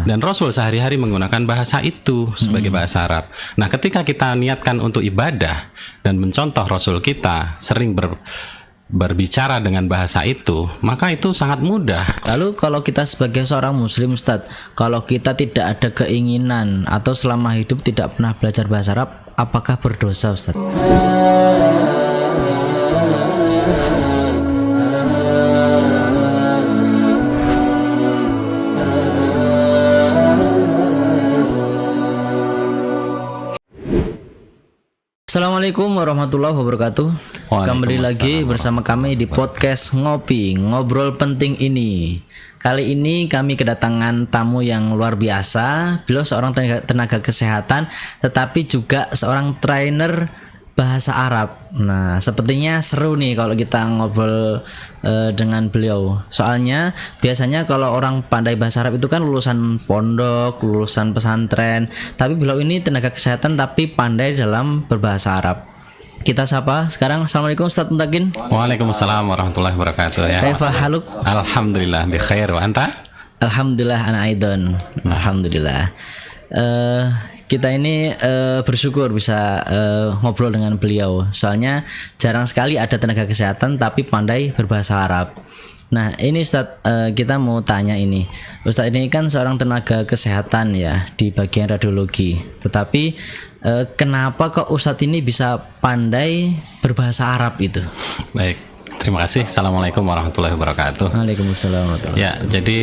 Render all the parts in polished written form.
Dan Rasul sehari-hari menggunakan bahasa itu sebagai bahasa Arab. Nah, ketika kita niatkan untuk ibadah dan mencontoh Rasul kita sering berbicara dengan bahasa itu, maka itu sangat mudah. Lalu kalau kita sebagai seorang muslim Ustadz, kalau kita tidak ada keinginan atau selama hidup tidak pernah belajar bahasa Arab, apakah berdosa Ustadz? Assalamualaikum warahmatullahi wabarakatuh. Kembali lagi bersama kami di podcast Ngopi, Ngobrol Penting Ini. Kali ini kami kedatangan tamu yang luar biasa. Beliau seorang tenaga kesehatan, tetapi juga seorang trainer bahasa Arab. Nah, sepertinya seru nih kalau kita ngobrol dengan beliau. Soalnya biasanya kalau orang pandai bahasa Arab itu kan lulusan pondok, lulusan pesantren. Tapi beliau ini tenaga kesehatan tapi pandai dalam berbahasa Arab. Kita sapa sekarang. Assalamualaikum Ustaz Mutakin. Waalaikumsalam warahmatullahi wabarakatuh ya. Kaifa haluk? Alhamdulillah bi khair wa anta? Alhamdulillah ana aidon. Alhamdulillah. Kita ini bersyukur bisa ngobrol dengan beliau. Soalnya jarang sekali ada tenaga kesehatan tapi pandai berbahasa Arab. Nah ini Ustadz, kita mau tanya ini. Ustadz ini kan seorang tenaga kesehatan ya di bagian radiologi. Tetapi kenapa kok Ustadz ini bisa pandai berbahasa Arab itu? Baik, terima kasih. Assalamualaikum warahmatullahi wabarakatuh. Waalaikumsalam warahmatullahi wabarakatuh. Ya, jadi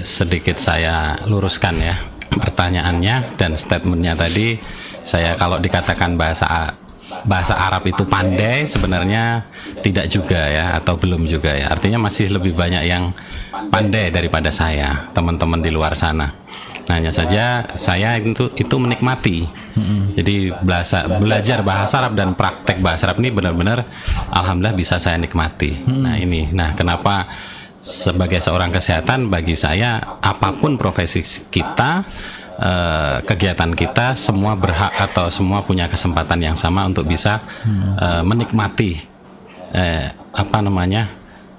sedikit saya luruskan ya pertanyaannya dan statementnya tadi. Saya kalau dikatakan bahasa Arab itu pandai, sebenarnya tidak juga ya, atau belum juga ya. Artinya masih lebih banyak yang pandai daripada saya, teman-teman di luar sana. Nah, hanya saja saya itu menikmati. Jadi belajar bahasa Arab dan praktek bahasa Arab ini benar-benar alhamdulillah bisa saya nikmati. Nah, kenapa sebagai seorang kesehatan, bagi saya apapun profesi kita, kegiatan kita, semua berhak atau semua punya kesempatan yang sama untuk bisa menikmati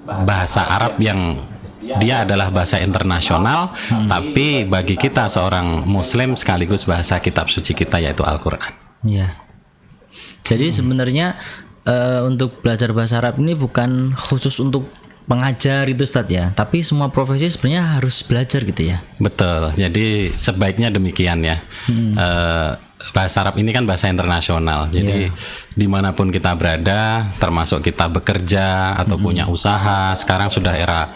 bahasa Arab yang dia adalah bahasa internasional, tapi bagi kita seorang muslim sekaligus bahasa kitab suci kita yaitu Al-Quran. Ya. Jadi sebenarnya untuk belajar bahasa Arab ini bukan khusus untuk pengajar itu Ustaz ya, tapi semua profesi sebenarnya harus belajar gitu ya. Betul, jadi sebaiknya demikian ya. Bahasa Arab ini kan bahasa internasional, jadi dimanapun kita berada, termasuk kita bekerja atau punya usaha, sekarang sudah era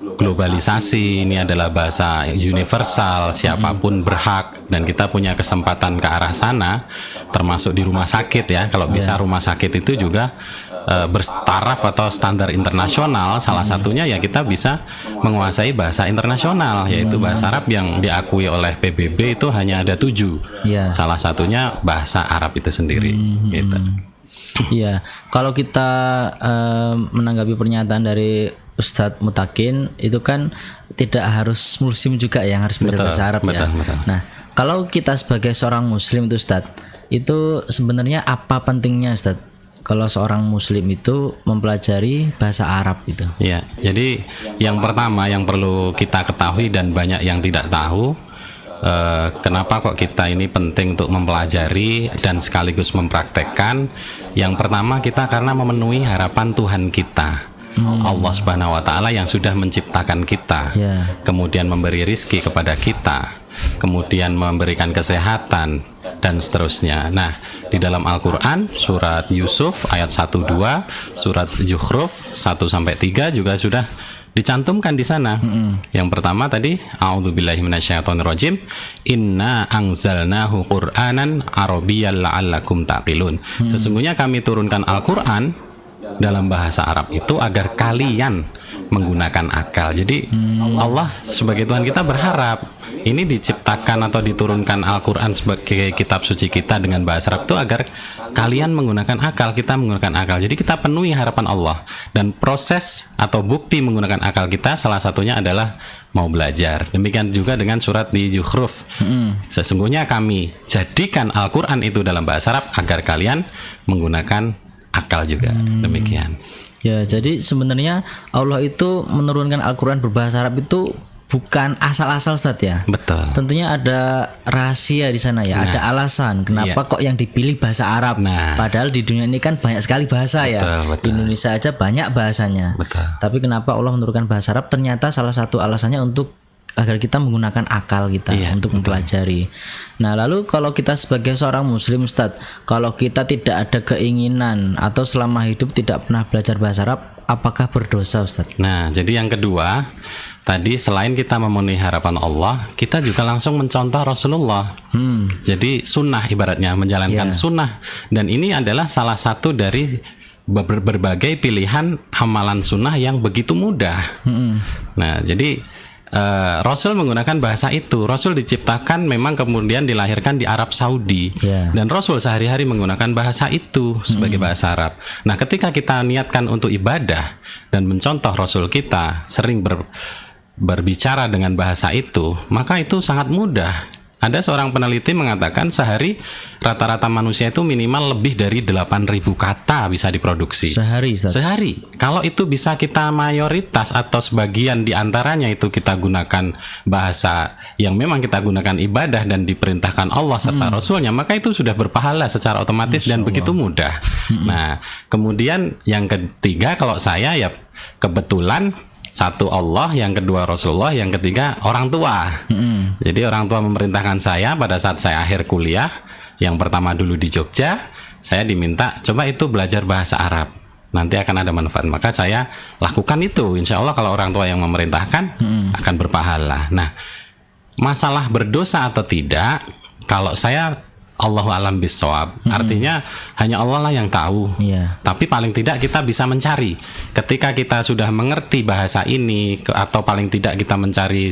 globalisasi, ini adalah bahasa universal, siapapun berhak, dan kita punya kesempatan ke arah sana, termasuk di rumah sakit ya. Kalau bisa rumah sakit itu juga bertaraf atau standar internasional, salah satunya ya kita bisa menguasai bahasa internasional, yaitu bahasa Arab yang diakui oleh PBB itu hanya ada 7. Salah satunya bahasa Arab itu sendiri. Gitu. Iya, kalau kita menanggapi pernyataan dari Ustadz Mutakin itu kan tidak harus muslim juga yang harus belajar bahasa Arab ya. Betul. Nah, kalau kita sebagai seorang muslim itu Ustadz, itu sebenarnya apa pentingnya Ustadz kalau seorang muslim itu mempelajari bahasa Arab itu? Ya, jadi yang pertama yang perlu kita ketahui dan banyak yang tidak tahu, kenapa kok kita ini penting untuk mempelajari dan sekaligus mempraktekkan. Yang pertama, kita karena memenuhi harapan Tuhan kita, Allah Subhanahu wa Ta'ala yang sudah menciptakan kita, kemudian memberi rizki kepada kita, kemudian memberikan kesehatan dan seterusnya. Nah, di dalam Al-Quran surat Yusuf ayat 1-2, surat Zukhruf 1-3 juga sudah dicantumkan di sana. Yang pertama tadi, a'udzubillahi minasyaitonirrajim, inna anzalnahu qur'anan arabiyyan la'allakum taqilun. Sesungguhnya kami turunkan Al-Quran dalam bahasa Arab itu agar kalian menggunakan akal. Jadi Allah sebagai Tuhan kita berharap ini diciptakan atau diturunkan Al-Quran sebagai kitab suci kita dengan bahasa Arab itu agar kalian menggunakan akal, kita menggunakan akal. Jadi kita penuhi harapan Allah, dan proses atau bukti menggunakan akal kita salah satunya adalah mau belajar. Demikian juga dengan surat di Zukhruf, sesungguhnya kami jadikan Al-Quran itu dalam bahasa Arab agar kalian menggunakan akal juga. Demikian. Ya, jadi sebenarnya Allah itu menurunkan Al-Quran berbahasa Arab itu bukan asal-asal Ustaz ya. Betul. Tentunya ada rahasia di sana ya, ada alasan kenapa kok yang dipilih bahasa Arab. Padahal di dunia ini kan banyak sekali bahasa ya. Di Indonesia aja banyak bahasanya. Tapi kenapa Allah menurunkan bahasa Arab? Ternyata salah satu alasannya untuk agar kita menggunakan akal kita untuk mempelajari. Nah, lalu kalau kita sebagai seorang muslim Ustaz, kalau kita tidak ada keinginan atau selama hidup tidak pernah belajar bahasa Arab, apakah berdosa Ustaz? Nah, jadi yang kedua, tadi selain kita memenuhi harapan Allah, kita juga langsung mencontoh Rasulullah. Jadi sunnah ibaratnya, menjalankan sunnah. Dan ini adalah salah satu dari berbagai pilihan amalan sunnah yang begitu mudah. Nah, jadi Rasul menggunakan bahasa itu. Rasul diciptakan memang kemudian dilahirkan di Arab Saudi, dan Rasul sehari-hari menggunakan bahasa itu sebagai bahasa Arab. Nah, ketika kita niatkan untuk ibadah dan mencontoh Rasul kita sering berbicara dengan bahasa itu, maka itu sangat mudah. Ada seorang peneliti mengatakan sehari rata-rata manusia itu minimal lebih dari 8.000 kata bisa diproduksi. Sehari, Ustaz? Sehari. Kalau itu bisa kita mayoritas atau sebagian di antaranya itu kita gunakan bahasa yang memang kita gunakan ibadah dan diperintahkan Allah serta Rasulnya, maka itu sudah berpahala secara otomatis dan begitu mudah. Nah, kemudian yang ketiga, kalau saya ya kebetulan satu Allah, yang kedua Rasulullah, yang ketiga orang tua. Jadi orang tua memerintahkan saya pada saat saya akhir kuliah, yang pertama dulu di Jogja, saya diminta coba itu belajar bahasa Arab, nanti akan ada manfaat. Maka saya lakukan itu. Insya Allah kalau orang tua yang memerintahkan akan berpahala. Nah, masalah berdosa atau tidak, kalau saya Allahu a'lam bishawab. Artinya hanya Allah lah yang tahu. Tapi paling tidak kita bisa mencari. Ketika kita sudah mengerti bahasa ini, atau paling tidak kita mencari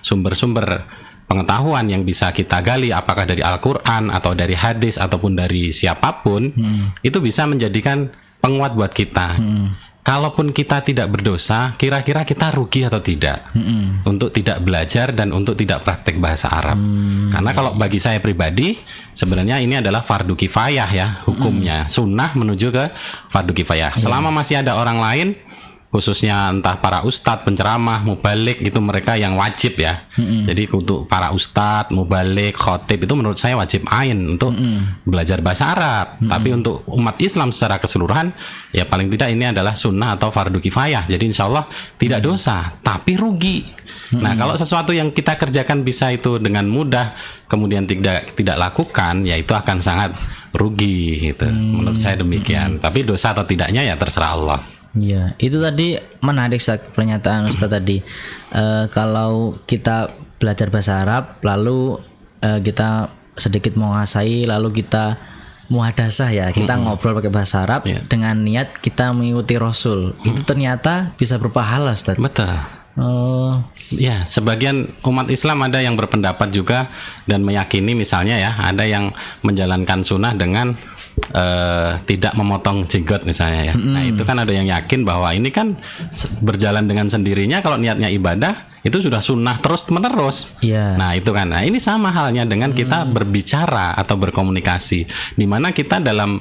sumber-sumber pengetahuan yang bisa kita gali, apakah dari Al-Quran atau dari hadis ataupun dari siapapun, itu bisa menjadikan penguat buat kita. Kalaupun kita tidak berdosa, kira-kira kita rugi atau tidak untuk tidak belajar dan untuk tidak praktek bahasa Arab? Karena kalau bagi saya pribadi, sebenarnya ini adalah fardu kifayah ya hukumnya. Sunnah menuju ke fardu kifayah. Selama masih ada orang lain, khususnya entah para ustadz, penceramah, mubalik, itu mereka yang wajib ya. Jadi untuk para ustadz, mubalik, khotib itu menurut saya wajib ain untuk belajar bahasa Arab. Tapi untuk umat Islam secara keseluruhan, ya paling tidak ini adalah sunnah atau fardu kifayah. Jadi insya Allah tidak dosa, tapi rugi. Nah, kalau sesuatu yang kita kerjakan bisa itu dengan mudah, kemudian tidak lakukan, ya itu akan sangat rugi gitu. Menurut saya demikian. Tapi dosa atau tidaknya ya terserah Allah. Ya, itu tadi menarik Ustaz, pernyataan Ustaz tadi. Kalau kita belajar bahasa Arab, lalu kita sedikit menguasai, lalu kita muhadasah ya, kita ngobrol pakai bahasa Arab dengan niat kita mengikuti Rasul, itu ternyata bisa berpahala Ustaz. Betul. Ya, sebagian umat Islam ada yang berpendapat juga dan meyakini, misalnya ya, ada yang menjalankan sunnah dengan tidak memotong jenggot misalnya ya. Nah, itu kan ada yang yakin bahwa ini kan berjalan dengan sendirinya, kalau niatnya ibadah itu sudah sunnah terus menerus. Nah, itu kan. Nah, ini sama halnya dengan kita berbicara atau berkomunikasi, di mana kita dalam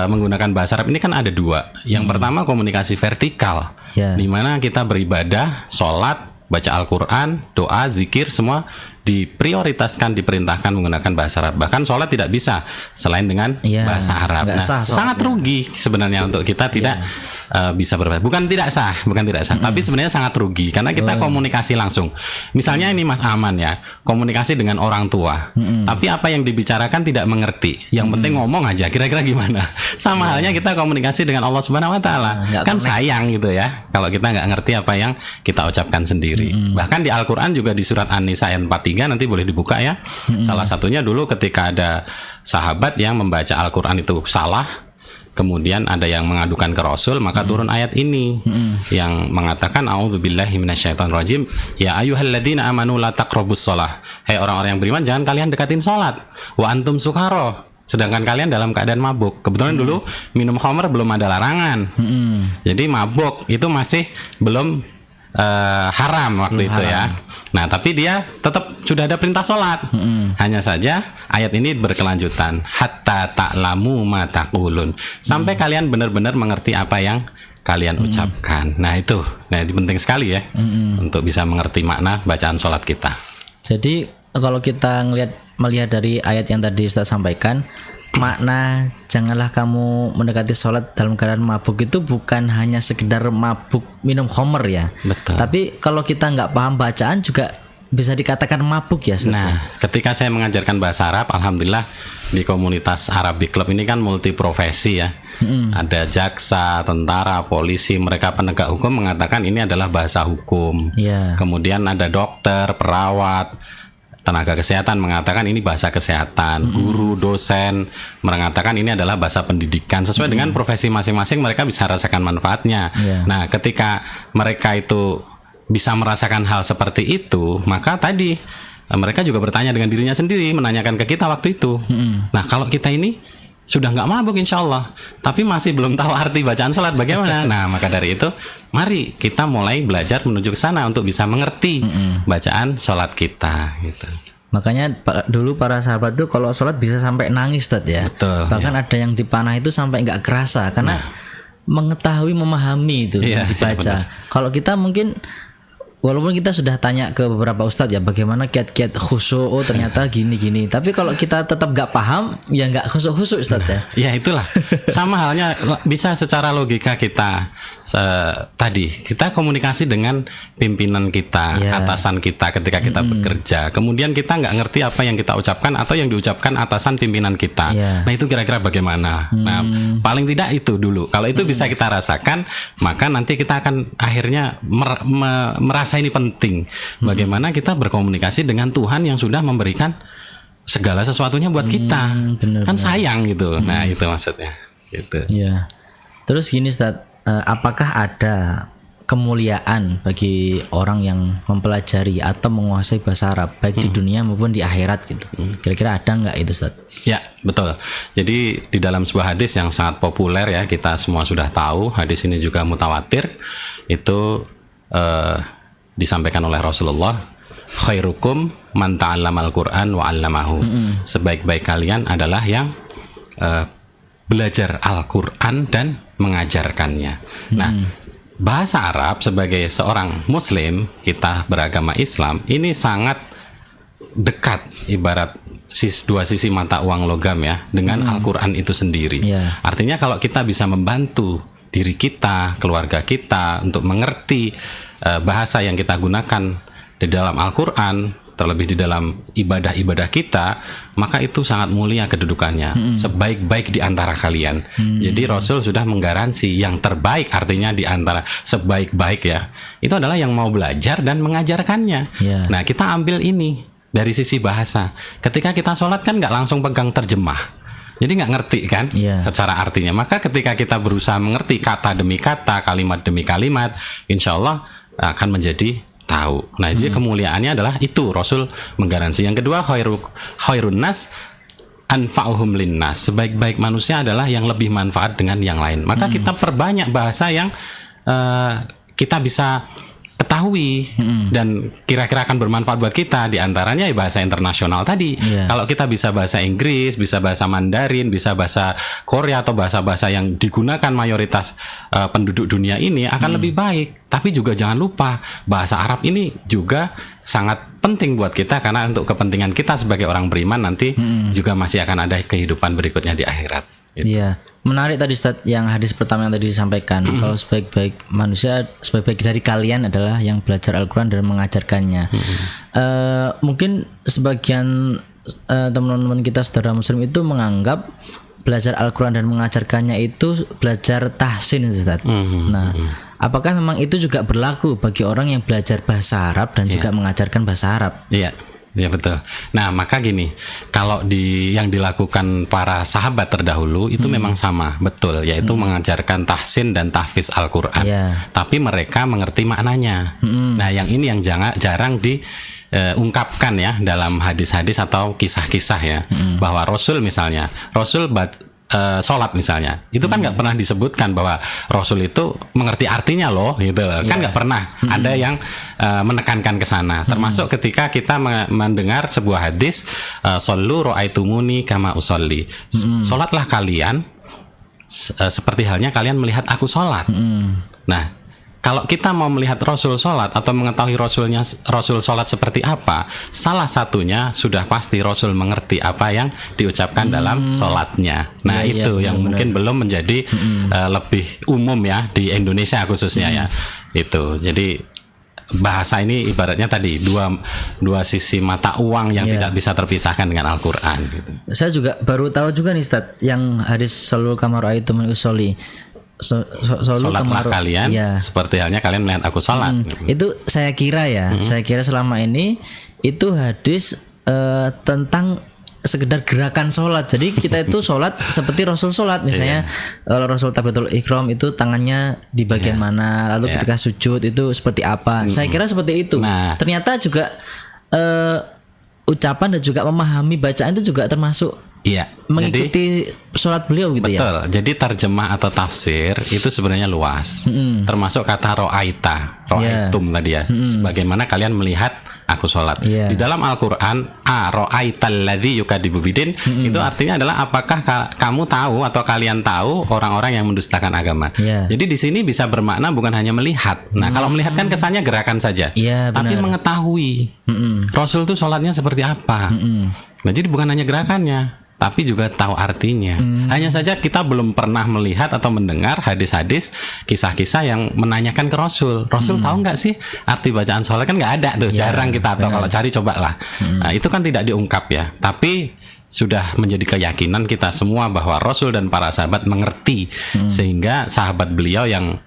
menggunakan bahasa Arab ini kan ada dua. Yang pertama komunikasi vertikal, di mana kita beribadah, sholat, baca Al-Quran, doa, zikir, semua diprioritaskan, diperintahkan menggunakan bahasa Arab. Bahkan sholat tidak bisa selain dengan bahasa Arab. Nah, sangat rugi sebenarnya untuk kita tidak bisa berbahasa. Bukan tidak sah, tapi sebenarnya sangat rugi karena kita komunikasi langsung. Misalnya ini Mas Aman ya, komunikasi dengan orang tua, tapi apa yang dibicarakan tidak mengerti. Yang penting ngomong aja, kira-kira gimana? Sama halnya kita komunikasi dengan Allah Subhanahu Wa Taala. Kan sayang gitu ya, kalau kita nggak ngerti apa yang kita ucapkan sendiri. Bahkan di Al-Quran juga di surat An-Nisa ayat 43, nanti boleh dibuka ya. Salah satunya dulu ketika ada sahabat yang membaca Al-Quran itu salah, kemudian ada yang mengadukan ke Rasul, maka turun ayat ini yang mengatakan a'udzubillahi minasyaitonirrajim, ya ayyuhalladzina amanu la taqrabus shalah. Hei orang-orang yang beriman, jangan kalian dekatin salat. Wa antum sukara, sedangkan kalian dalam keadaan mabuk. Kebetulan dulu minum khamr belum ada larangan. Jadi mabuk itu masih belum haram waktu itu ya. Nah, tapi dia tetap sudah ada perintah sholat. Hanya saja ayat ini berkelanjutan, hatta ta'lamu ma taqulun, sampai kalian benar-benar mengerti apa yang Mm. kalian ucapkan. Nah itu penting sekali ya untuk bisa mengerti makna bacaan sholat kita. Jadi kalau kita melihat dari ayat yang tadi Ustaz sampaikan, makna janganlah kamu mendekati sholat dalam keadaan mabuk itu bukan hanya sekedar mabuk minum khamr ya. Betul. Tapi kalau kita nggak paham bacaan juga bisa dikatakan mabuk ya Ustaz. Nah, ketika saya mengajarkan bahasa Arab, alhamdulillah di komunitas Arabic Club ini kan multi profesi ya. Ada jaksa, tentara, polisi, mereka penegak hukum mengatakan ini adalah bahasa hukum. Iya. Kemudian ada dokter, perawat, tenaga kesehatan mengatakan ini bahasa kesehatan. Guru, dosen mengatakan ini adalah bahasa pendidikan. Sesuai dengan profesi masing-masing mereka bisa rasakan manfaatnya. Iya. Nah, ketika mereka itu bisa merasakan hal seperti itu, maka tadi mereka juga bertanya dengan dirinya sendiri, menanyakan ke kita waktu itu. Nah, kalau kita ini sudah nggak mabuk insya Allah, tapi masih belum tahu arti bacaan sholat bagaimana. Nah, maka dari itu, mari kita mulai belajar menuju ke sana untuk bisa mengerti bacaan sholat kita. Gitu. Makanya dulu para sahabat tuh kalau sholat bisa sampai nangis Ustaz ya. Betul, Bahkan ada yang dipanah itu sampai nggak kerasa karena mengetahui, memahami itu Iya, dibaca. Kalau kita mungkin walaupun kita sudah tanya ke beberapa ustadz ya bagaimana kiat-kiat khusyuk, oh ternyata gini-gini. Tapi kalau kita tetap gak paham, ya gak khusyuk-khusyuk ustadz ya. Ya itulah. Sama halnya bisa secara logika kita tadi kita komunikasi dengan pimpinan kita, atasan kita ketika kita bekerja. Kemudian kita nggak ngerti apa yang kita ucapkan atau yang diucapkan atasan pimpinan kita. Nah itu kira-kira bagaimana? Nah paling tidak itu dulu. Kalau itu bisa kita rasakan, maka nanti kita akan akhirnya merasa ini penting. Bagaimana kita berkomunikasi dengan Tuhan yang sudah memberikan segala sesuatunya buat kita. Kan sayang gitu. Nah itu maksudnya. Gitu. Iya. Terus gini Ustadz, apakah ada kemuliaan bagi orang yang mempelajari atau menguasai bahasa Arab baik di dunia maupun di akhirat gitu? Kira-kira ada nggak itu Ustaz? Ya betul. Jadi di dalam sebuah hadis yang sangat populer ya, kita semua sudah tahu, hadis ini juga mutawatir, itu disampaikan oleh Rasulullah, khairukum man ta'allamal Qur'an wa 'allamahu. Sebaik-baik kalian adalah yang belajar Al-Qur'an dan mengajarkannya. Nah, bahasa Arab sebagai seorang muslim, kita beragama Islam, ini sangat dekat, ibarat dua sisi mata uang logam ya, dengan Al-Qur'an itu sendiri. Artinya kalau kita bisa membantu diri kita, keluarga kita untuk mengerti bahasa yang kita gunakan di dalam Al-Qur'an, terlebih di dalam ibadah-ibadah kita, maka itu sangat mulia kedudukannya, sebaik-baik di antara kalian. Jadi Rasul sudah menggaransi yang terbaik, artinya di antara sebaik-baik ya, itu adalah yang mau belajar dan mengajarkannya. Nah kita ambil ini dari sisi bahasa. Ketika kita sholat kan nggak langsung pegang terjemah, jadi nggak ngerti kan secara artinya. Maka ketika kita berusaha mengerti kata demi kata, kalimat demi kalimat, insya Allah akan menjadi tahu. Nah, jadi kemuliaannya adalah itu Rasul menggaransi. Yang kedua, khairun nas anfa'uhum linnas. Sebaik-baik manusia adalah yang lebih manfaat dengan yang lain. Maka kita perbanyak bahasa yang kita bisa ketahui dan kira-kira akan bermanfaat buat kita. Di antaranya bahasa internasional tadi. Kalau kita bisa bahasa Inggris, bisa bahasa Mandarin, bisa bahasa Korea atau bahasa-bahasa yang digunakan mayoritas penduduk dunia ini akan lebih baik. Tapi juga jangan lupa bahasa Arab ini juga sangat penting buat kita, karena untuk kepentingan kita sebagai orang beriman nanti juga masih akan ada kehidupan berikutnya di akhirat. Iya. Menarik tadi Ustaz yang hadis pertama yang tadi disampaikan, kalau sebaik-baik manusia, sebaik-baik dari kalian adalah yang belajar Al-Quran dan mengajarkannya. Mungkin sebagian teman-teman kita saudara muslim itu menganggap belajar Al-Quran dan mengajarkannya itu belajar tahsin Ustaz. Nah, apakah memang itu juga berlaku bagi orang yang belajar bahasa Arab dan juga mengajarkan bahasa Arab? Iya. Ya betul. Nah maka gini, kalau yang dilakukan para sahabat terdahulu itu memang sama, betul, yaitu mengajarkan tahsin dan tahfiz Al-Quran. Tapi mereka mengerti maknanya. Nah yang ini yang jarang diungkapkan ya dalam hadis-hadis atau kisah-kisah ya, bahwa Rasul misalnya, Rasul sholat misalnya, itu kan nggak pernah disebutkan bahwa Rasul itu mengerti artinya loh, gitu kan nggak pernah ada yang menekankan ke sana. Termasuk ketika kita mendengar sebuah hadis, shollu ra'aitumuni kama usolli, sholatlah kalian seperti halnya kalian melihat aku sholat. Nah, kalau kita mau melihat Rasul sholat atau mengetahui Rasul sholat seperti apa, salah satunya sudah pasti Rasul mengerti apa yang diucapkan dalam sholatnya. Nah, itu yang mungkin belum menjadi lebih umum ya di Indonesia khususnya ya. Itu. Jadi bahasa ini ibaratnya tadi dua sisi mata uang yang tidak bisa terpisahkan dengan Al-Quran. Gitu. Saya juga baru tahu juga nih Ustaz, yang hadis sallu kama ra'aitumuni usolli. Sholatlah kalian seperti halnya kalian melihat aku sholat. Itu saya kira saya kira selama ini itu hadis tentang sekedar gerakan sholat. Jadi kita itu sholat seperti Rasul sholat. Misalnya kalau Rasul takbiratul ihram itu tangannya di bagian mana, lalu ketika sujud itu seperti apa. Saya kira seperti itu. Ternyata juga ucapan dan juga memahami bacaan itu juga termasuk mengikuti sholat beliau gitu. Betul. Jadi terjemah atau tafsir itu sebenarnya luas. Termasuk kata ro'aitum tadi ya. Bagaimana kalian melihat aku sholat. Di dalam Al-Quran, ro'aital ladzi yukadzibu bidin, itu artinya adalah apakah kamu tahu atau kalian tahu orang-orang yang mendustakan agama. Jadi di sini bisa bermakna bukan hanya melihat. Nah, kalau melihat kan kesannya gerakan saja. Tapi mengetahui Rasul itu sholatnya seperti apa. Nah, jadi bukan hanya gerakannya, tapi juga tahu artinya. Hanya saja kita belum pernah melihat atau mendengar hadis-hadis, kisah-kisah yang menanyakan ke Rasul. Rasul tahu nggak sih arti bacaan sholat? Kan nggak ada tuh, jarang kita. Atau kalau cari cobalah. Nah, itu kan tidak diungkap ya. Tapi sudah menjadi keyakinan kita semua bahwa Rasul dan para sahabat mengerti, sehingga sahabat beliau yang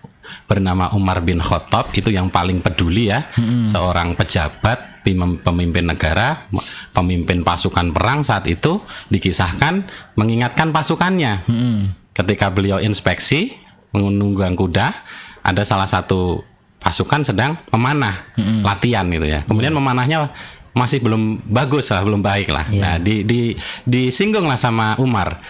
bernama Umar bin Khattab itu yang paling peduli ya, seorang pejabat, pemimpin negara, pemimpin pasukan perang saat itu, dikisahkan mengingatkan pasukannya. Ketika beliau inspeksi menunggang kuda, ada salah satu pasukan sedang memanah, latihan gitu ya. Kemudian memanahnya masih belum bagus lah, belum baik lah. Nah, disinggung lah sama Umar.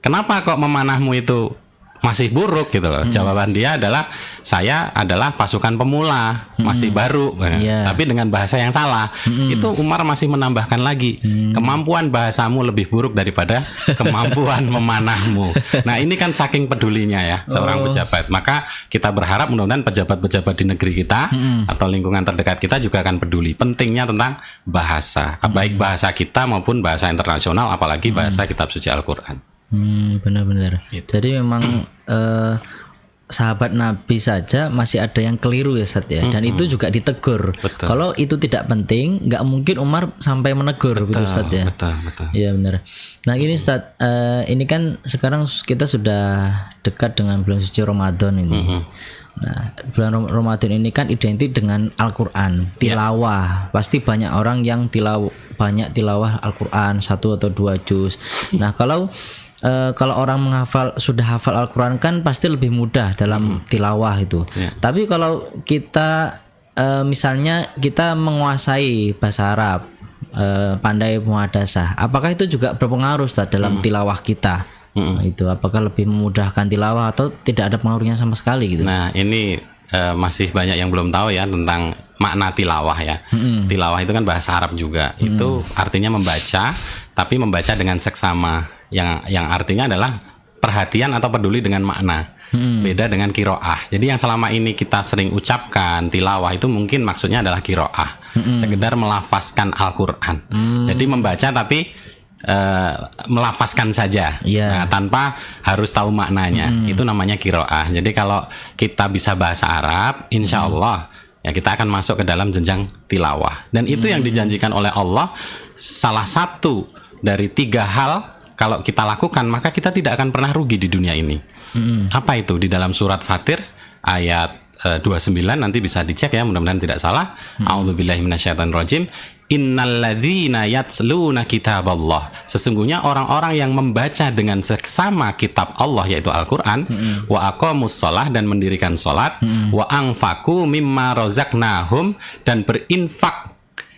Kenapa kok memanahmu itu masih buruk gitu loh. Jawaban dia adalah, saya adalah pasukan pemula, masih baru. Tapi dengan bahasa yang salah. Itu Umar masih menambahkan lagi, kemampuan bahasamu lebih buruk daripada kemampuan memanahmu. Nah, ini kan saking pedulinya ya seorang pejabat. Maka kita berharap mudah-mudahan pejabat-pejabat di negeri kita atau lingkungan terdekat kita juga akan peduli pentingnya tentang bahasa, baik bahasa kita maupun bahasa internasional, apalagi bahasa kitab suci Al-Quran. Benar-benar. Jadi memang sahabat Nabi saja masih ada yang keliru ya Ustaz ya. Dan itu juga ditegur. Kalau itu tidak penting, nggak mungkin Umar sampai menegur gitu Ustaz ya. Betul. Iya benar. Nah ini Ustaz, ini kan sekarang kita sudah dekat dengan bulan suci Ramadan ini. Nah, bulan Ramadan ini kan identik dengan Al-Quran, tilawah. Pasti banyak orang yang banyak tilawah Al-Quran 1 atau 2 juz. Nah, kalau orang sudah hafal Al-Quran kan pasti lebih mudah dalam tilawah itu. Tapi kalau kita misalnya kita menguasai bahasa Arab, pandai muhadasah, apakah itu juga berpengaruh Ustaz dalam tilawah kita? Itu apakah lebih memudahkan tilawah atau tidak ada pengaruhnya sama sekali gitu? Nah, ini masih banyak yang belum tahu ya tentang makna tilawah ya. Tilawah itu kan bahasa Arab juga. Itu artinya membaca, tapi membaca dengan seksama. Yang artinya adalah perhatian atau peduli dengan makna. Beda dengan kiroah. Jadi yang selama ini kita sering ucapkan tilawah itu mungkin maksudnya adalah kiroah, sekedar melafazkan Al-Quran. Jadi membaca tapi melafazkan saja, tanpa harus tahu maknanya. Itu namanya kiroah. Jadi kalau kita bisa bahasa Arab, insya Allah ya kita akan masuk ke dalam jenjang tilawah. Dan itu yang dijanjikan oleh Allah. Salah satu dari 3 hal kalau kita lakukan, maka kita tidak akan pernah rugi di dunia ini. Apa itu? Di dalam surat Fatir ayat 29, nanti bisa dicek ya, mudah-mudahan tidak salah. A'udzubillahi minasyaitonirrajim. Innalladzina yatsluna kitaballah. Sesungguhnya orang-orang yang membaca dengan seksama kitab Allah, yaitu Al-Quran, wa aqamus shalah, dan mendirikan salat, wa anfaqu mimma razaqnahum, dan berinfak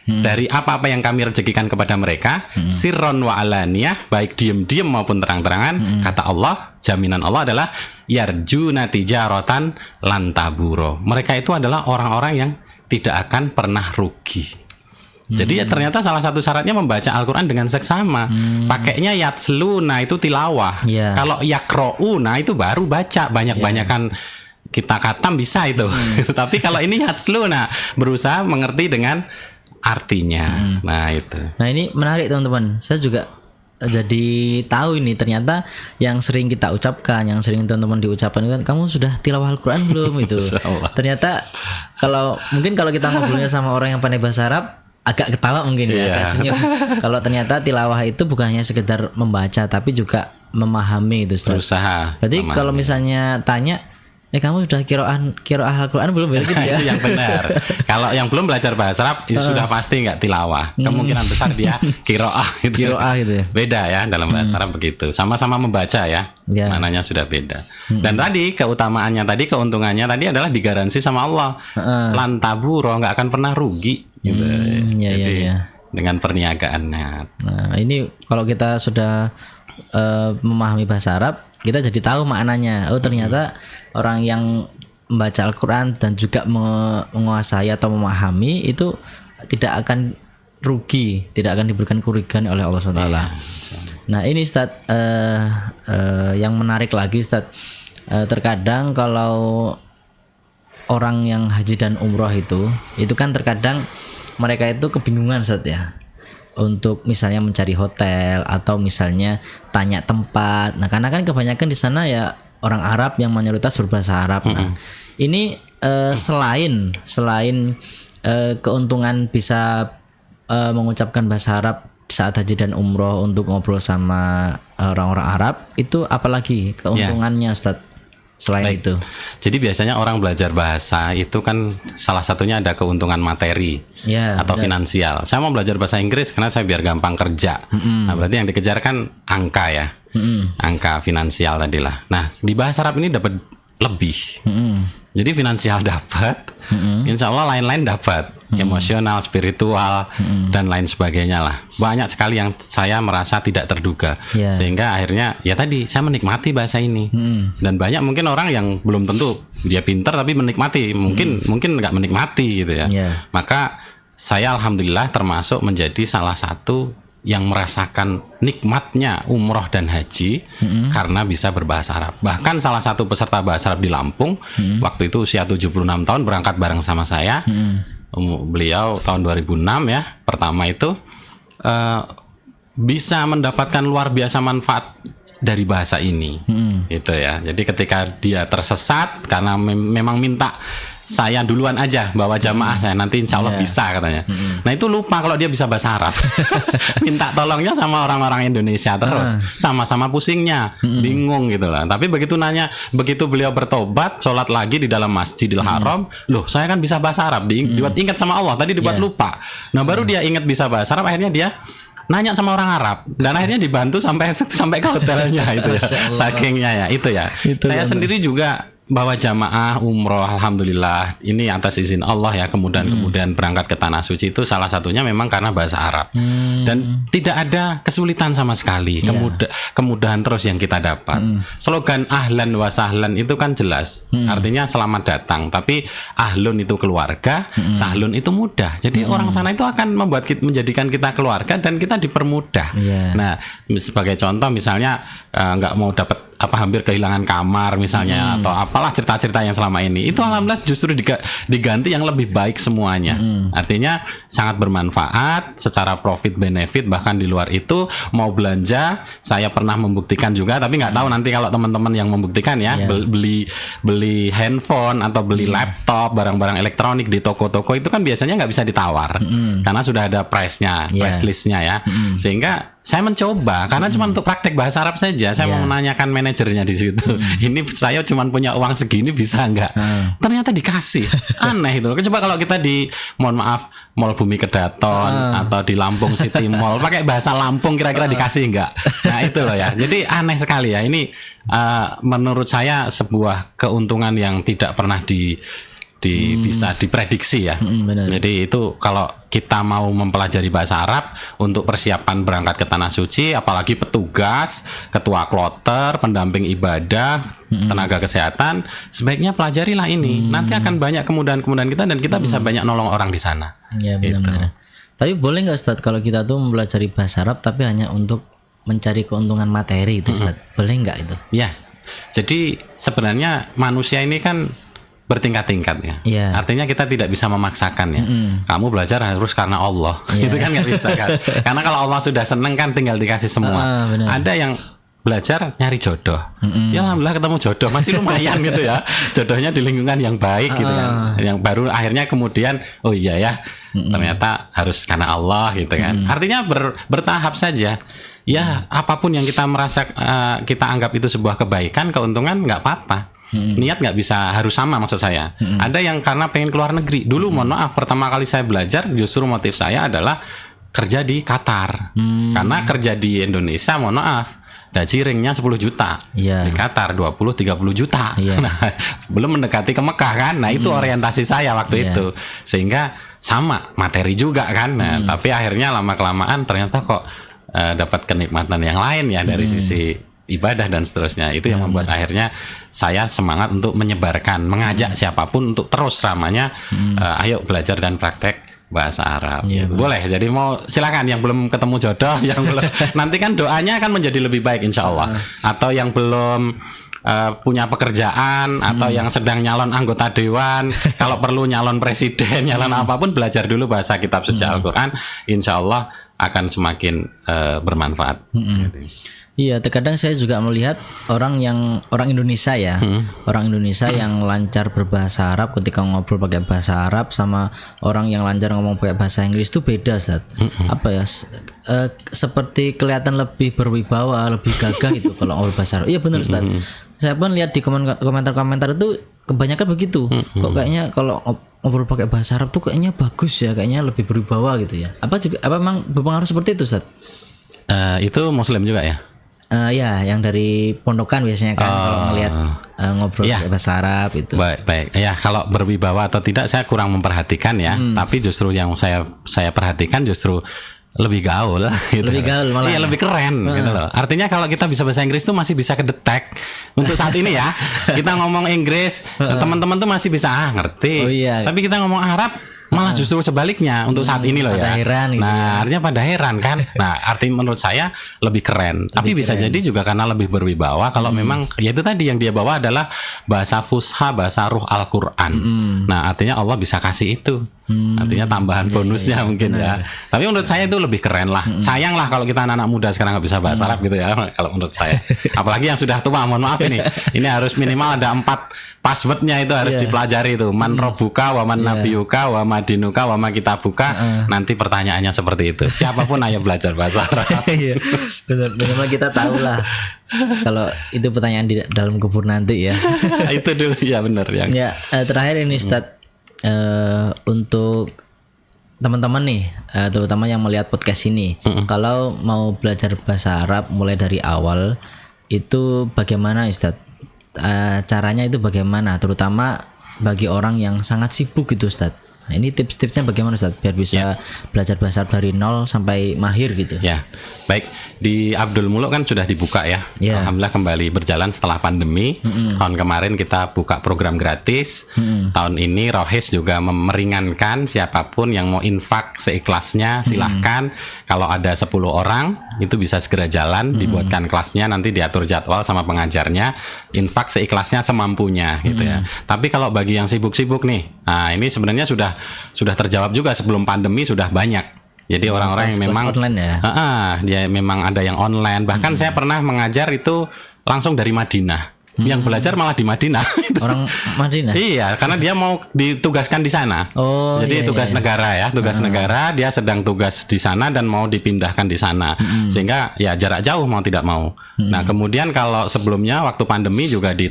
dari apa-apa yang kami rezekikan kepada mereka, sirron wa alaniyah, baik diam-diam maupun terang-terangan. Kata Allah, jaminan Allah adalah yarjuna tijaratan lan taburo. Mereka itu adalah orang-orang yang tidak akan pernah rugi. Jadi ternyata salah satu syaratnya membaca Al-Quran dengan seksama. Pakainya yatsluna itu tilawah. Kalau yakrouna itu baru baca, banyak-banyakan kita khatam bisa itu. Tapi kalau ini yatsluna, berusaha mengerti dengan artinya. Nah itu. Nah ini menarik teman-teman. Saya juga jadi tahu ini ternyata yang sering kita ucapkan, yang sering teman-teman diucapkan kan, kamu sudah tilawah Al-Quran belum itu. Ternyata kalau kita ngobrolnya sama orang yang pandai bahasa Arab agak ketawa mungkin ya, senyum. Kalau ternyata tilawah itu bukan hanya sekedar membaca tapi juga memahami itu. Berusaha. Berarti kalau misalnya tanya, kamu sudah qiraah Al-Quran belum ya? Gitu ya? Itu yang benar. Kalau yang belum belajar bahasa Arab itu sudah pasti nggak tilawah. Kemungkinan besar dia qiraah gitu. Qiraah gitu ya. Beda ya dalam bahasa Arab begitu. Sama-sama membaca ya. Mananya sudah beda. Dan tadi keutamaannya tadi, keuntungannya tadi adalah digaransi sama Allah. Lan taburo, nggak akan pernah rugi gitu. Jadi dengan perniagaannya. Nah, ini kalau kita sudah memahami bahasa Arab, kita jadi tahu maknanya. Oh ternyata orang yang membaca Al-Quran dan juga menguasai atau memahami itu tidak akan rugi, tidak akan diberikan kerugian oleh Allah SWT. Nah ini Ustaz, yang menarik lagi Ustaz, terkadang kalau orang yang haji dan umroh itu kan terkadang mereka itu kebingungan Ustaz ya, untuk misalnya mencari hotel atau misalnya tanya tempat. Nah, karena kan kebanyakan di sana ya orang Arab yang mayoritas berbahasa Arab. Nah, ini selain keuntungan bisa mengucapkan bahasa Arab saat haji dan umroh untuk ngobrol sama orang-orang Arab, itu apalagi keuntungannya Ustaz? Selain itu. Jadi biasanya orang belajar bahasa itu kan salah satunya ada keuntungan materi atau finansial. Saya mau belajar bahasa Inggris karena saya biar gampang kerja. Nah berarti yang dikejar kan angka ya, angka finansial tadilah. Nah di bahasa Arab ini dapat lebih. Jadi finansial dapat, insya Allah lain-lain dapat, emosional, spiritual dan lain sebagainya lah. Banyak sekali yang saya merasa tidak terduga, sehingga akhirnya ya tadi saya menikmati bahasa ini. Dan banyak mungkin orang yang belum tentu dia pintar tapi menikmati, mungkin nggak menikmati gitu ya. Maka saya alhamdulillah termasuk menjadi salah satu yang merasakan nikmatnya umroh dan haji karena bisa berbahasa Arab. Bahkan salah satu peserta bahasa Arab di Lampung waktu itu usia 76 tahun berangkat bareng sama saya. Beliau tahun 2006 ya, pertama itu bisa mendapatkan luar biasa manfaat dari bahasa ini. Gitu ya. Jadi ketika dia tersesat karena memang minta saya duluan aja bawa jamaah saya, nanti insya Allah bisa katanya. Nah itu lupa kalau dia bisa bahasa Arab. Minta tolongnya sama orang-orang Indonesia terus, sama-sama pusingnya, bingung gitu lah. Tapi begitu beliau bertobat, sholat lagi di dalam Masjidil Haram, loh saya kan bisa bahasa Arab, dibuat ingat sama Allah, tadi dibuat lupa. Nah baru dia ingat bisa bahasa Arab, akhirnya dia nanya sama orang Arab dan akhirnya dibantu sampai ke hotelnya itu ya. Sakingnya ya itu ya. Saya sendiri juga bawa jamaah umroh, alhamdulillah ini atas izin Allah ya. Kemudian berangkat ke tanah suci itu salah satunya memang karena bahasa Arab. Dan tidak ada kesulitan sama sekali, kemudahan terus yang kita dapat. Slogan ahlan wa sahlan itu kan jelas, artinya selamat datang. Tapi ahlun itu keluarga, sahlun itu mudah. Jadi orang sana itu akan menjadikan kita keluarga dan kita dipermudah. Nah sebagai contoh misalnya nggak mau dapat hampir kehilangan kamar misalnya atau apalah cerita-cerita yang selama ini, itu alhamdulillah justru diganti yang lebih baik semuanya. Artinya sangat bermanfaat secara profit benefit. Bahkan di luar itu mau belanja, saya pernah membuktikan juga, tapi nggak tahu nanti kalau teman-teman yang membuktikan ya, beli handphone atau beli laptop, barang-barang elektronik di toko-toko itu kan biasanya nggak bisa ditawar karena sudah ada price-nya, price list-nya ya. Sehingga saya mencoba karena cuma untuk praktek bahasa Arab saja. Saya mau menanyakan manajernya di situ. Ini saya cuma punya uang segini bisa nggak? Ternyata dikasih. Aneh itu. Coba kalau kita di, mohon maaf, Mall Bumi Kedaton atau di Lampung City Mall pakai bahasa Lampung kira-kira dikasih nggak? Nah itu loh ya. Jadi aneh sekali ya. Ini menurut saya sebuah keuntungan yang tidak pernah bisa diprediksi ya. Jadi itu kalau kita mau mempelajari bahasa Arab untuk persiapan berangkat ke tanah suci, apalagi petugas, ketua kloter, pendamping ibadah, tenaga kesehatan, sebaiknya pelajarilah ini. Nanti akan banyak kemudahan-kemudahan kita dan kita bisa banyak nolong orang di sana. Ya benar-benar. Tapi boleh nggak Ustadz kalau kita tuh mempelajari bahasa Arab tapi hanya untuk mencari keuntungan materi itu Ustadz? Boleh nggak itu? Ya. Jadi sebenarnya manusia ini kan bertingkat-tingkat ya. Iya. Artinya kita tidak bisa memaksakan ya. Kamu belajar harus karena Allah. Iya. Itu kan nggak bisa kan. Karena kalau Allah sudah seneng kan tinggal dikasih semua. benar. Ada yang belajar nyari jodoh. Ya alhamdulillah ketemu jodoh, masih lumayan gitu ya. Jodohnya di lingkungan yang baik gitu kan. Yang baru akhirnya kemudian oh iya ya, ternyata harus karena Allah gitu kan. Artinya bertahap saja. Ya apapun yang kita merasa kita anggap itu sebuah kebaikan, keuntungan nggak apa-apa. Niat nggak bisa harus sama maksud saya. Ada yang karena pengen keluar negeri. Dulu mohon maaf pertama kali saya belajar justru motif saya adalah kerja di Qatar. Karena kerja di Indonesia mohon maaf gaji ringnya 10 juta. Di Qatar 20-30 juta. Nah, belum mendekati ke Mekah kan. Nah, itu orientasi saya waktu itu. Sehingga sama materi juga kan. Nah, tapi akhirnya lama-kelamaan ternyata kok dapat kenikmatan yang lain ya dari sisi ibadah dan seterusnya. Itu yang membuat akhirnya saya semangat untuk menyebarkan, mengajak siapapun untuk terus ramanya ayo belajar dan praktek bahasa Arab. Boleh. Jadi mau silakan yang belum ketemu jodoh, yang belum nanti kan doanya akan menjadi lebih baik insya Allah. Atau yang belum punya pekerjaan atau yang sedang nyalon anggota dewan, kalau perlu nyalon presiden, nyalon apapun belajar dulu bahasa kitab suci Al-Qur'an, insya Allah akan semakin bermanfaat. Iya, terkadang saya juga melihat orang Indonesia ya, orang Indonesia yang lancar berbahasa Arab ketika ngobrol pakai bahasa Arab sama orang yang lancar ngomong pakai bahasa Inggris itu beda, Ustaz. Apa ya? Seperti kelihatan lebih berwibawa, lebih gagah gitu kalau ngobrol bahasa Arab. Iya benar, Ustaz. Saya pun lihat di komentar-komentar itu kebanyakan begitu. Kok kayaknya kalau ngobrol pakai bahasa Arab tuh kayaknya bagus ya, kayaknya lebih berwibawa gitu ya. Apa memang berpengaruh seperti itu, Ustaz? Itu Muslim juga ya? Ya, yang dari pondokan biasanya kan kalau ngelihat ngobrol pakai bahasa Arab itu. Baik. Ya, kalau berwibawa atau tidak saya kurang memperhatikan ya. Tapi justru yang saya perhatikan justru lebih gaul gitu. Lebih gaul malah. Iya, lebih keren gitu loh. Artinya kalau kita bisa bahasa Inggris tuh masih bisa kedetek untuk saat ini ya. Kita ngomong Inggris, teman-teman tuh masih bisa ngerti. Oh, iya. Tapi kita ngomong Arab malah justru sebaliknya untuk saat ini loh ya. Heran gitu. Nah, artinya pada heran kan. Nah, artinya menurut saya lebih keren. Tapi bisa jadi juga karena lebih berwibawa kalau memang ya itu tadi yang dia bawa adalah bahasa fusha, bahasa ruh Al-Qur'an. Nah, artinya Allah bisa kasih itu. Artinya tambahan bonusnya mungkin ya. Tapi menurut saya itu lebih keren lah. Sayang lah kalau kita anak-anak muda sekarang nggak bisa bahasa Arab gitu ya. Kalau menurut saya. Apalagi yang sudah tua, mohon maaf ini. Ini harus minimal ada 4 passwordnya itu harus dipelajari itu. Man robuka, wa man nabiyuka, wa madinuka, wa ma kitabuka. Nanti pertanyaannya seperti itu. Siapapun ayo belajar bahasa Arab. Iya. Benar kita tahu lah. Kalau itu pertanyaan di dalam kubur nanti ya. Itu dulu ya benar yang. Ya, terakhir ini Ustaz, untuk teman-teman nih, terutama yang melihat podcast ini, kalau mau belajar bahasa Arab mulai dari awal itu bagaimana Ustaz? Caranya itu bagaimana, terutama bagi orang yang sangat sibuk gitu Ustaz. Nah, ini tips-tipsnya bagaimana Ustaz biar bisa belajar bahasa Arab dari nol sampai mahir gitu. Ya, baik. Di Abdul Muluk kan sudah dibuka ya. Alhamdulillah kembali berjalan setelah pandemi. Tahun kemarin kita buka program gratis. Tahun ini Rohis juga meringankan siapapun yang mau infak seikhlasnya silahkan. Kalau ada 10 orang itu bisa segera jalan, dibuatkan kelasnya, nanti diatur jadwal sama pengajarnya, infak seikhlasnya semampunya gitu ya. Tapi kalau bagi yang sibuk-sibuk nih, nah ini sebenarnya sudah terjawab juga sebelum pandemi sudah banyak. Jadi orang-orang yang memang online ya. Dia memang ada yang online. Bahkan saya pernah mengajar itu langsung dari Madinah. Yang belajar malah di Madinah. Orang Madinah. Iya, karena dia mau ditugaskan di sana. Oh, jadi tugas negara ya, tugas negara, dia sedang tugas di sana dan mau dipindahkan di sana. Sehingga ya jarak jauh mau tidak mau. Nah, kemudian kalau sebelumnya waktu pandemi juga dari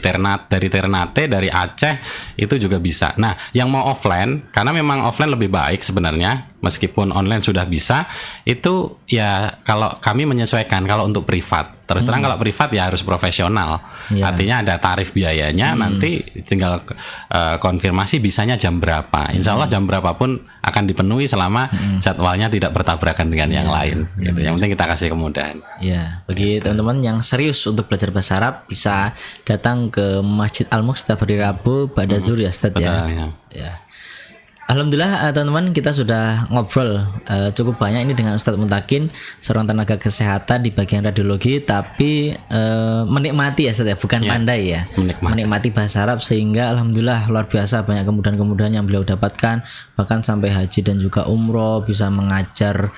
Ternate, dari Aceh itu juga bisa. Nah, yang mau offline karena memang offline lebih baik sebenarnya. Meskipun online sudah bisa, itu ya kalau kami menyesuaikan kalau untuk privat. Terus terang kalau privat ya harus profesional. Artinya ada tarif biayanya, nanti tinggal konfirmasi bisanya jam berapa. Insya Allah jam berapapun akan dipenuhi selama jadwalnya tidak bertabrakan dengan yang lain. Gitu. Yang penting kita kasih kemudahan. Ya, bagi teman-teman yang serius untuk belajar bahasa Arab bisa datang ke Masjid Al-Muqtaf hari Rabu pada Zuhur ya Ustaz ya. Ya. Alhamdulillah teman-teman, kita sudah ngobrol cukup banyak ini dengan Ustadz Muntakin, seorang tenaga kesehatan di bagian radiologi, tapi menikmati ya Ustadz ya, bukan pandai ya, menikmati bahasa Arab, sehingga alhamdulillah luar biasa banyak kemudahan-kemudahan yang beliau dapatkan, bahkan sampai haji dan juga umroh, bisa mengajar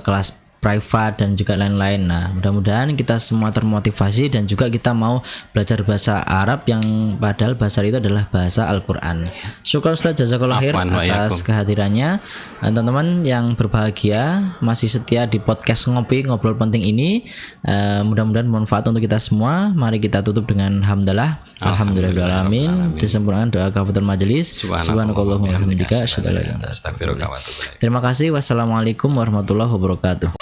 kelas private dan juga lain-lain. Nah, mudah-mudahan kita semua termotivasi dan juga kita mau belajar bahasa Arab yang padahal bahasa itu adalah bahasa Al-Qur'an. Syukur Ustaz, jazakallahu khair atas kehadirannya. Teman-teman yang berbahagia masih setia di podcast Ngopi Ngobrol Penting ini. Mudah-mudahan bermanfaat untuk kita semua. Mari kita tutup dengan hamdalah. Alhamdulillahirrahmanirrahim. Disempurnakan doa kafatul majelis. Subhanakallahumma wa bihamdika asyhadu an la ilaha illa anta astaghfiruka wa atubu ilaik. Terima kasih. Wassalamualaikum warahmatullahi wabarakatuh.